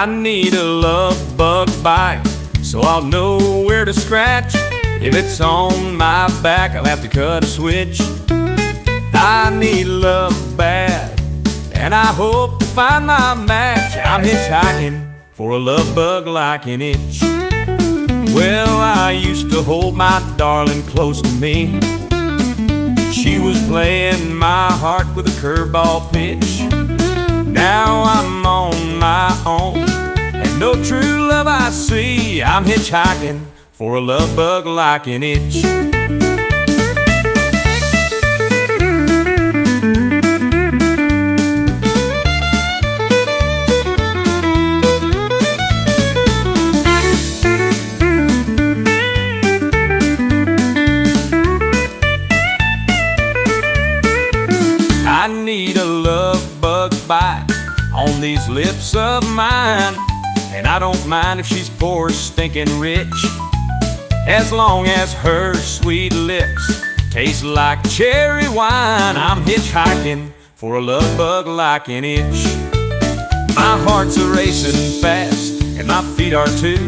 I need a love bug bite so I'll know where to scratch. If it's on my back, I'll have to cut a switch. I need love bad, and I hope to find my match. I'm hitchhiking for a love bug like an itch. Well, I used to hold my darling close to me. She was playing my heart with a curveball pitch. Now I'm on my own, and no true love I see. I'm hitchhiking for a love bug like an itch. I need a love bug bite on these lips of mine, and I don't mind if she's poor, stinking rich, as long as her sweet lips taste like cherry wine. I'm hitchhiking for a love bug like an itch. My heart's a racing fast, and my feet are too,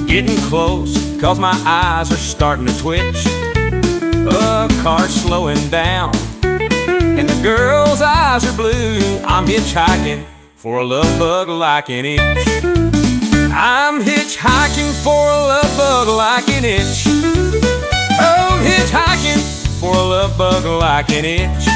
getting close, cause my eyes are starting to twitch. A car's slowing down, and the girl's eyes are blue. I'm hitchhiking for a love bug like an itch. I'm hitchhiking for a love bug like an itch. Oh, hitchhiking for a love bug like an itch.